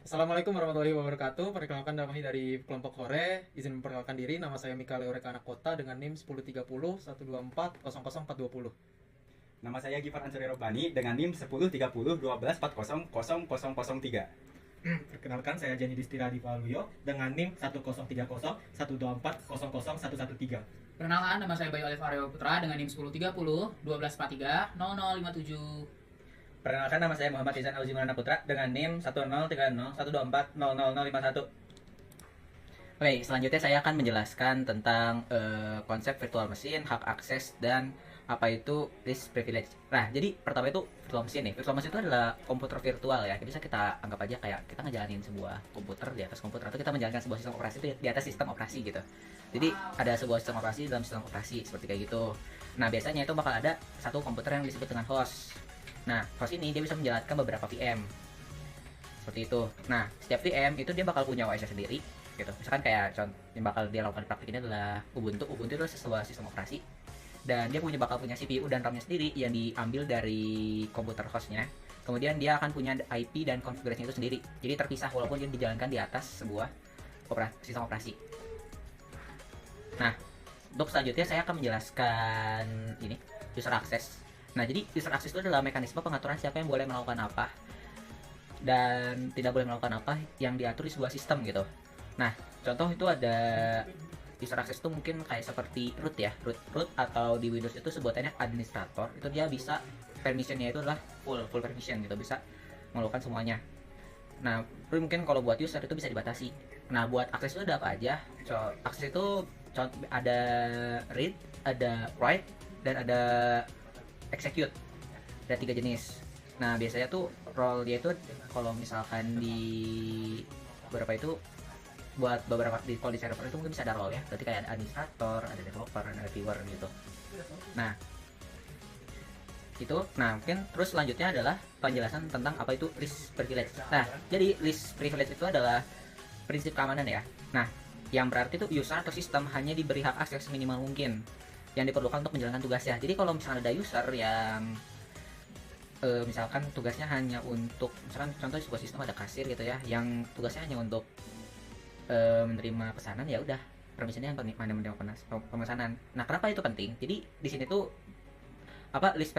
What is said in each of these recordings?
Assalamualaikum warahmatullahi wabarakatuh. Perkenalkan kami dari kelompok Hore. Izin memperkenalkan diri, nama saya Mikael Eureka Anak Kota dengan NIM 1030 124 00420. Nama saya Gifar Ansori Robani dengan NIM 103012400003. Perkenalkan, saya Jani Distira Divaluyo dengan NIM 1030 124 00113. Perkenalkan, nama saya Bayu Alif Aryo Putra dengan NIM 1030 1243 0057. Perkenalkan, nama saya Muhammad Izan Auzimana Putra dengan NIM 103012400051. Oke, selanjutnya saya akan menjelaskan tentang konsep virtual machine, hak akses, dan apa itu least privilege. Nah, jadi pertama itu virtual machine nih. Virtual machine itu adalah komputer virtual ya. Bisa kita anggap aja kayak kita ngejalanin sebuah komputer di atas komputer, atau kita menjalankan sebuah sistem operasi itu di atas sistem operasi gitu. Jadi ada sebuah sistem operasi dalam sistem operasi seperti kayak gitu. Nah, biasanya itu bakal ada satu komputer yang disebut dengan host. Nah, host ini dia bisa menjalankan beberapa VM seperti itu. Nah, setiap VM itu dia bakal punya OS sendiri gitu. Misalkan kayak contoh yang bakal dia lakukan praktik ini adalah Ubuntu. Ubuntu itu sebuah sistem operasi dan dia bakal punya CPU dan RAM-nya sendiri yang diambil dari komputer hostnya. Kemudian dia akan punya IP dan konfigurasinya itu sendiri. Jadi terpisah walaupun dia dijalankan di atas sebuah sistem operasi. Nah, untuk selanjutnya saya akan menjelaskan ini user access. Nah, jadi user access itu adalah mekanisme pengaturan siapa yang boleh melakukan apa dan tidak boleh melakukan apa yang diatur di sebuah sistem gitu. Nah, contoh itu ada user access itu mungkin kayak seperti root ya, root atau di Windows itu sebutannya administrator. Itu dia bisa permissionnya itu adalah full permission gitu, bisa melakukan semuanya. Nah, mungkin kalau buat user itu bisa dibatasi. Nah, buat akses itu ada apa aja? Akses itu ada read, ada write, dan ada execute. Ada 3 jenis. Nah, biasanya tuh role dia itu kalau misalkan di beberapa itu buat beberapa kalau di server itu mungkin bisa ada role ya. Berarti kayak ada administrator, ada developer, ada viewer gitu. Nah, itu. Nah, mungkin terus selanjutnya adalah penjelasan tentang apa itu least privilege. Nah, jadi least privilege itu adalah prinsip keamanan ya. Nah, yang berarti itu user atau sistem hanya diberi hak akses minimal mungkin yang diperlukan untuk menjalankan tugasnya. Jadi kalau misalnya ada user yang misalkan tugasnya hanya untuk, misalkan contoh sebuah sistem ada kasir gitu ya, yang tugasnya hanya untuk menerima pesanan, ya udah permissionnya yang menerima pemesanan. Nah, kenapa itu penting? Jadi di sini tuh apa list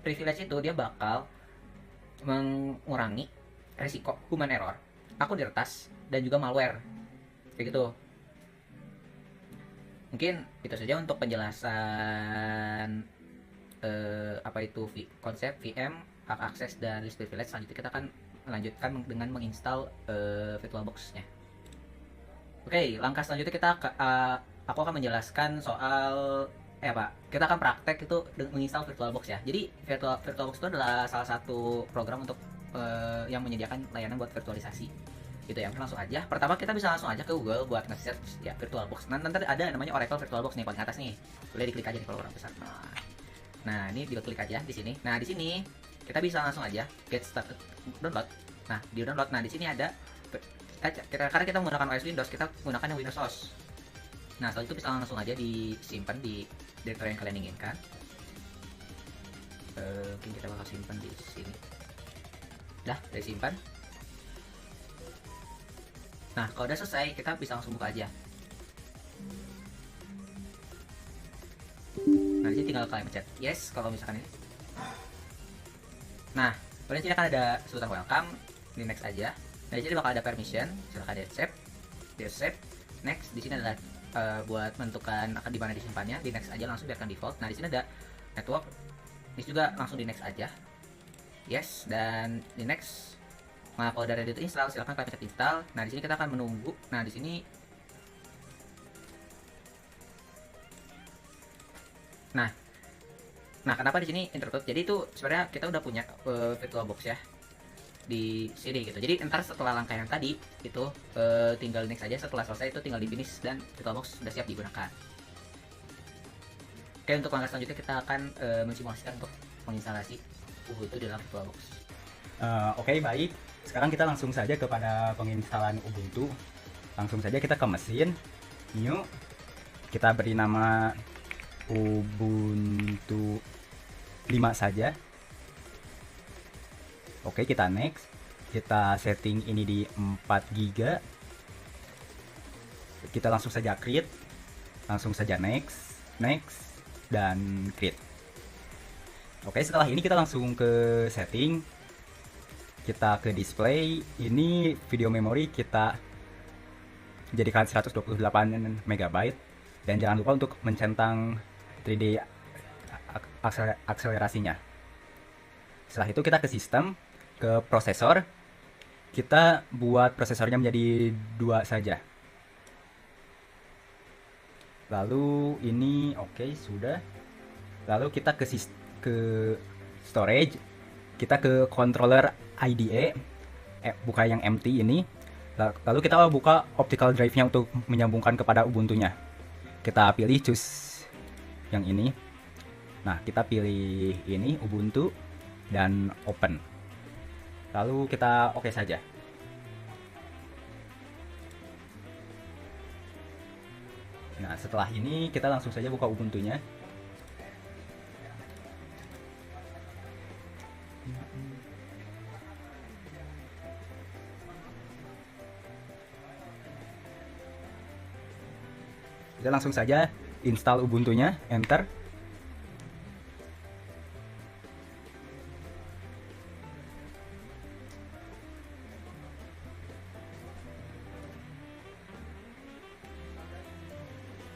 privilege itu dia bakal mengurangi resiko human error, akun diretas, dan juga malware kayak gitu. Mungkin itu saja untuk penjelasan apa itu konsep VM, hak akses, dan list privilege. Selanjutnya kita akan melanjutkan dengan menginstal VirtualBox-nya. Oke, langkah selanjutnya aku akan menjelaskan soal kita akan praktek itu menginstal VirtualBox ya. Jadi VirtualBox itu adalah salah satu program untuk yang menyediakan layanan buat virtualisasi gitu ya. Langsung aja. Pertama kita bisa langsung aja ke Google buat nge-search ya VirtualBox. Nanti ada namanya Oracle VirtualBox nih paling atas nih. Boleh diklik aja nih kalau orang besar. Nah, ini diklik aja di sini. Nah, di sini kita bisa langsung aja get started download. Nah, di download. Nah, di sini ada karena kita menggunakan OS Windows, kita menggunakan yang Windows OS. Nah, setelah itu bisa langsung aja disimpan di directory yang kalian inginkan. Mungkin kita bakal simpan di sini. Dah, udah simpan. Nah, kalau udah selesai, kita bisa langsung buka aja. Nah, di sini tinggal kalian pencet yes kalau misalkan ini. Nah, kemudian sini akan ada sebutan welcome, di next aja. Nah, di sini bakal ada permission, silahkan di save, next. Di sini adalah buat menentukan akan di mana disimpannya, di next aja langsung biarkan default. Nah, di sini ada network, ini juga langsung di next aja, yes, dan di next. Nah, kalau udah ready to install, silahkan kalian pencet install. Nah, di sini kita akan menunggu. Nah, di sini Nah, kenapa di sini interrupt? Jadi itu sebenarnya kita udah punya VirtualBox ya di sini gitu. Jadi ntar setelah langkah yang tadi itu tinggal next aja. Setelah selesai itu tinggal di finish dan VirtualBox sudah siap digunakan. Oke, untuk langkah selanjutnya kita akan mensimulasikan untuk menginstalasi Ubuntu di dalam VirtualBox. Oke, baik. Sekarang kita langsung saja kepada penginstalan Ubuntu. Langsung saja kita ke mesin, new. Kita beri nama Ubuntu 5 saja. Oke, kita next. kita setting ini di 4 GB. Kita langsung saja create, langsung saja next, dan create. Oke, setelah ini kita langsung ke setting, kita ke display. Ini video memori kita jadikan 128 MB, dan jangan lupa untuk mencentang 3D akselerasinya. Setelah itu kita ke sistem, ke prosesor, kita buat prosesornya menjadi 2 saja. Lalu ini oke, sudah. Lalu kita ke storage, kita ke controller IDE, buka yang empty ini. Lalu kita buka optical drive-nya untuk menyambungkan kepada Ubuntu-nya. Kita pilih choose yang ini. Nah, kita pilih ini Ubuntu dan open. Lalu kita oke saja. Nah, setelah ini kita langsung saja buka Ubuntu-nya. Kita langsung saja install Ubuntu-nya, enter.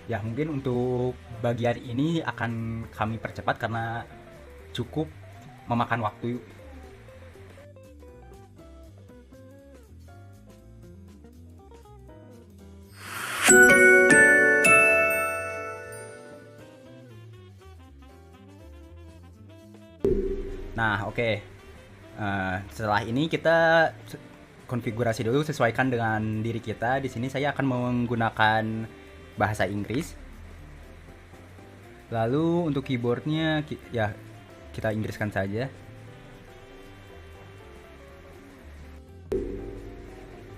Ya, mungkin untuk bagian ini akan kami percepat karena cukup memakan waktu. Nah, oke. Setelah ini kita konfigurasi dulu, sesuaikan dengan diri kita. Di sini saya akan menggunakan bahasa Inggris. Lalu untuk keyboardnya ya kita Inggriskan saja.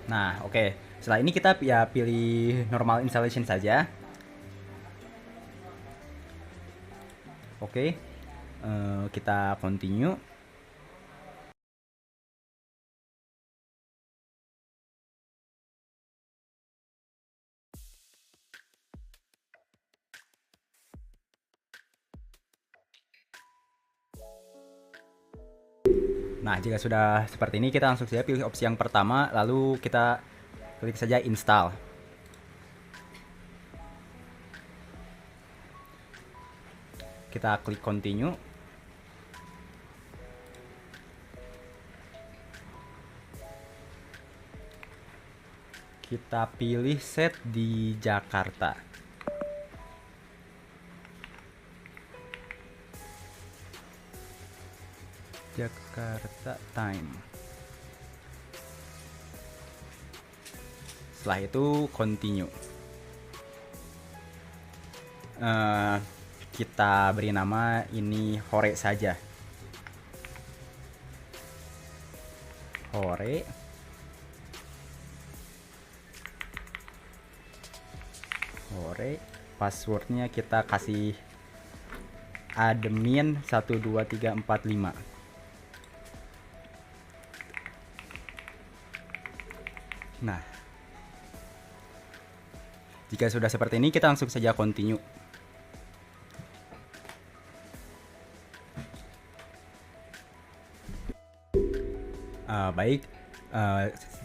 Nah, oke. Setelah ini kita ya pilih normal installation saja. Oke. Kita continue. Nah, jika sudah seperti ini, kita langsung saja pilih opsi yang pertama, lalu kita klik saja install. Kita klik continue. Kita pilih set di Jakarta. Jakarta time. Setelah itu continue. Kita beri nama ini Hore saja. Hore. Passwordnya kita kasih admin 12345. Nah, jika sudah seperti ini, kita langsung saja continue. Baik,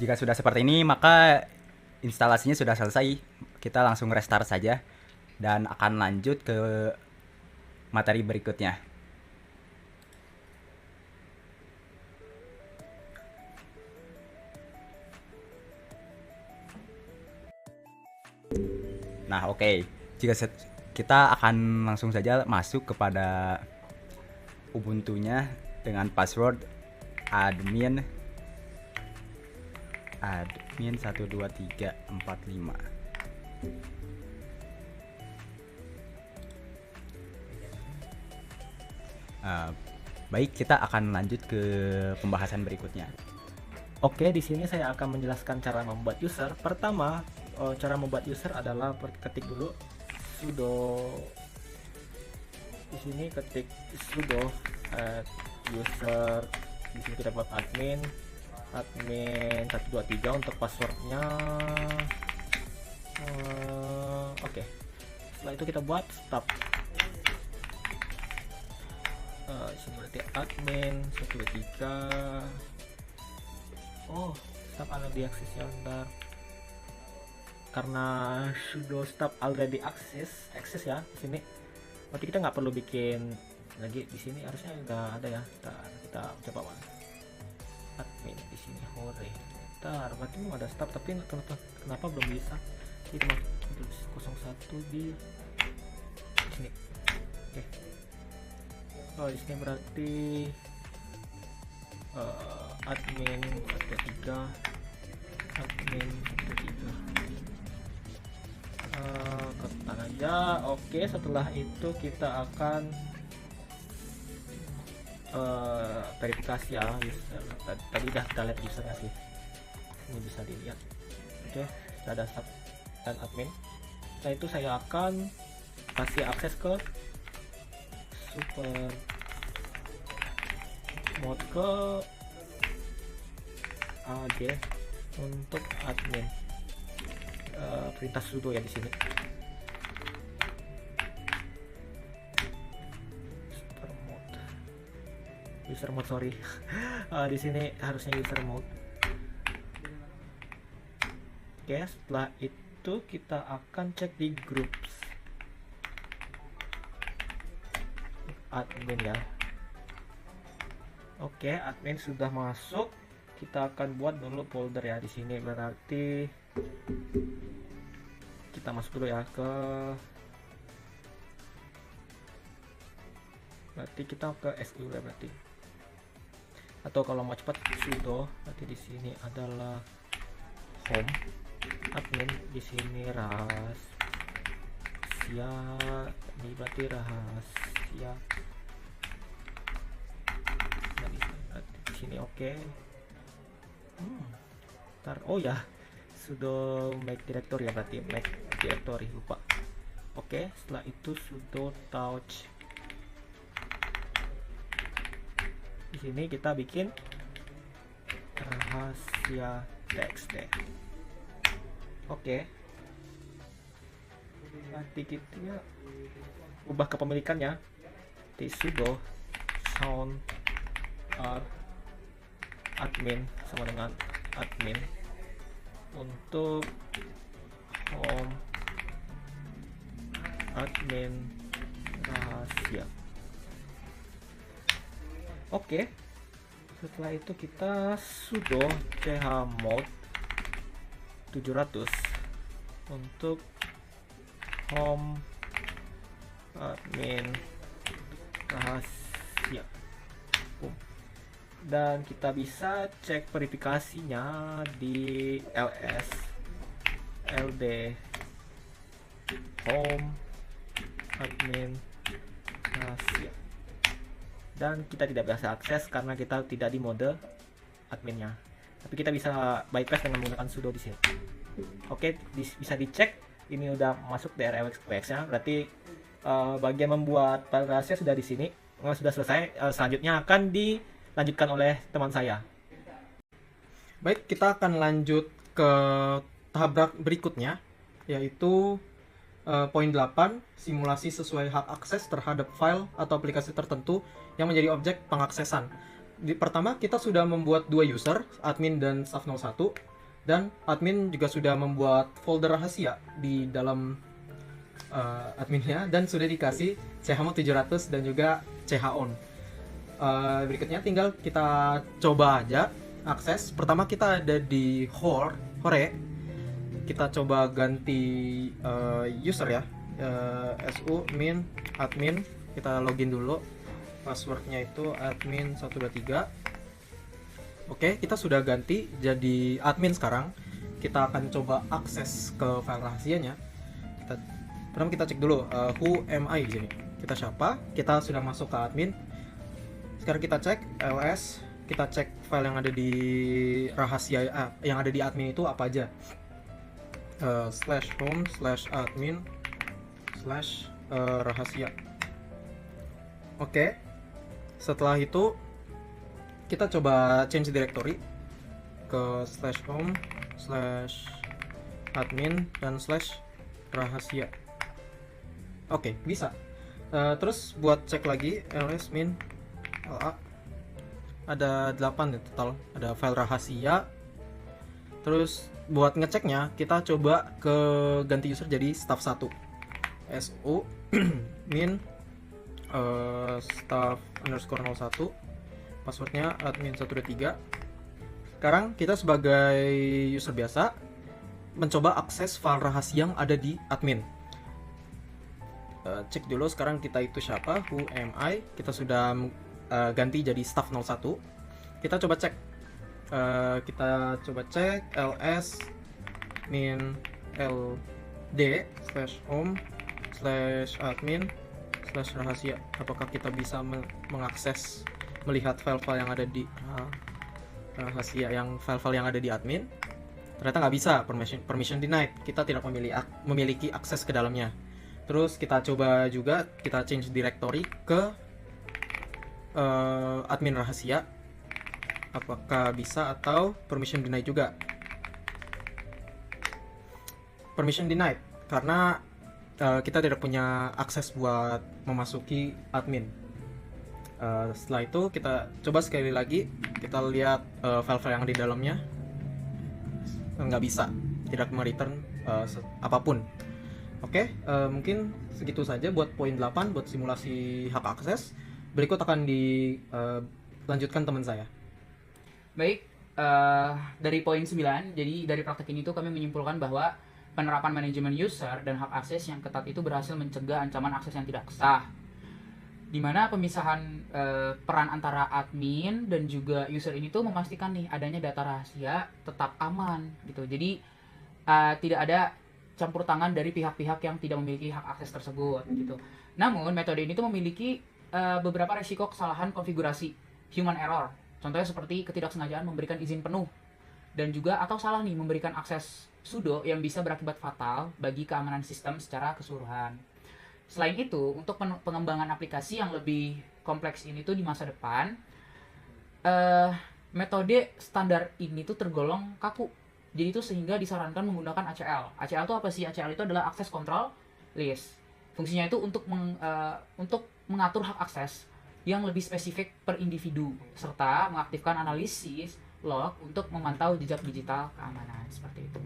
jika sudah seperti ini, maka instalasinya sudah selesai. Kita langsung restart saja dan akan lanjut ke materi berikutnya. Nah, oke. Jika kita akan langsung saja masuk kepada Ubuntu-nya dengan password admin 12345. Baik, kita akan lanjut ke pembahasan berikutnya. Oke, di sini saya akan menjelaskan cara membuat user. Pertama, cara membuat user adalah ketik dulu sudo. Di sini ketik sudo user. Di sini kita buat admin. admin 123 untuk passwordnya. Oke. Setelah itu kita buat stop. Sini berarti admin 123. Oh, stop already access ya, bentar. Karena sudo stop already access ya di sini. Berarti kita nggak perlu bikin lagi di sini, harusnya udah ada ya. Kita coba admin di sini hore. Bentar, berarti mau ada stop tapi kenapa belum bisa? Kita masuk 01 di sini. Oke. Oh, di sini berarti admin 123 admin 123 ketan aja. Oke, setelah itu kita akan verifikasi ya user. Tadi udah kita lihat usernya sih, ini bisa dilihat. Oke, sudah ada sub dan admin. Setelah itu saya akan kasih akses ke super mode ke AD untuk admin. Perintah sudo ya di sini. User mode sorry. Di sini harusnya user mode. Oke, setelah itu kita akan cek di groups admin ya. Oke, admin sudah masuk. Kita akan buat dulu folder ya di sini. Berarti kita masuk dulu ya ke, berarti kita ke SU ya berarti. Atau kalau mau cepat sudo, berarti di sini adalah home admin, di sini rahasia, ini berarti rahasia. Nah, di sini oke. Ntar, oh ya, sudo make directory ya, berarti make directory, lupa. Oke, setelah itu sudo touch. Di sini kita bikin rahasia txt. Oke, nanti kita ubah kepemilikannya di sudo sound admin sama dengan admin untuk home admin rahasia. Oke, setelah itu kita sudo chmod 700 untuk home admin rahasia. Dan kita bisa cek verifikasinya di ls ld home admin rahasia. Dan kita tidak bisa akses karena kita tidak di mode adminnya. Tapi kita bisa bypass dengan menggunakan sudo di sini. Oke, bisa dicek ini udah masuk DRLX nya. Berarti bagian membuat file rahasia sudah di sini. Sudah selesai. Selanjutnya akan dilanjutkan oleh teman saya. Baik, kita akan lanjut ke tahap berikutnya, yaitu poin 8, simulasi sesuai hak akses terhadap file atau aplikasi tertentu yang menjadi objek pengaksesan. Pertama, kita sudah membuat dua user, admin dan staff 01, dan admin juga sudah membuat folder rahasia di dalam adminnya, dan sudah dikasih chmod 700 dan juga chon. Berikutnya tinggal kita coba aja akses. Pertama kita ada di hore, kita coba ganti user ya, su min admin, kita login dulu, passwordnya itu admin 123. Oke, kita sudah ganti jadi admin. Sekarang kita akan coba akses ke file rahasianya. Pertama kita cek dulu who am I di sini, kita siapa, kita sudah masuk ke admin. Sekarang kita cek ls, kita cek file yang ada di rahasia, yang ada di admin itu apa aja. /home/admin/ rahasia. Oke, setelah itu kita coba change directory. ke /home/admin dan /rahasia. Oke, bisa. Terus buat cek lagi ls min la, ada 8 ya total, ada file rahasia. Terus buat ngeceknya kita coba ke ganti user jadi staff 1 su min staff_01, passwordnya admin123. Sekarang kita sebagai user biasa mencoba akses file rahasia yang ada di admin. Cek dulu sekarang kita itu siapa, who am I. Kita sudah ganti jadi staff 01. Kita coba cek. Kita coba cek ls min ld/home/admin/rahasia. Apakah kita bisa mengakses, melihat file-file yang ada di rahasia, yang file-file yang ada di admin? Ternyata nggak bisa, permission denied. Kita tidak memiliki akses ke dalamnya. Terus kita coba juga, kita change directory ke admin rahasia. Apakah bisa, atau permission denied juga? Permission denied karena kita tidak punya akses buat memasuki admin. Setelah itu kita coba sekali lagi, kita lihat file-file yang di dalamnya. Nggak bisa, tidak mereturn apapun. Oke, mungkin segitu saja buat poin 8 buat simulasi hak akses. Berikut akan dilanjutkan teman saya. Baik, dari poin 9, jadi dari praktek ini tuh kami menyimpulkan bahwa penerapan manajemen user dan hak akses yang ketat itu berhasil mencegah ancaman akses yang tidak sah, di mana pemisahan peran antara admin dan juga user ini tuh memastikan nih adanya data rahasia tetap aman gitu. Jadi tidak ada campur tangan dari pihak-pihak yang tidak memiliki hak akses tersebut gitu. Namun metode ini tuh memiliki beberapa resiko kesalahan konfigurasi, human error. Contohnya seperti ketidaksengajaan memberikan izin penuh, dan juga atau salah nih memberikan akses sudo yang bisa berakibat fatal bagi keamanan sistem secara keseluruhan. Selain itu, untuk pengembangan aplikasi yang lebih kompleks ini tuh di masa depan, metode standar ini tuh tergolong kaku. Jadi itu sehingga disarankan menggunakan ACL. ACL itu apa sih? ACL itu adalah Access Control List. Fungsinya itu untuk mengatur hak akses yang lebih spesifik per individu, serta mengaktifkan analisis log untuk memantau jejak digital keamanan, seperti itu.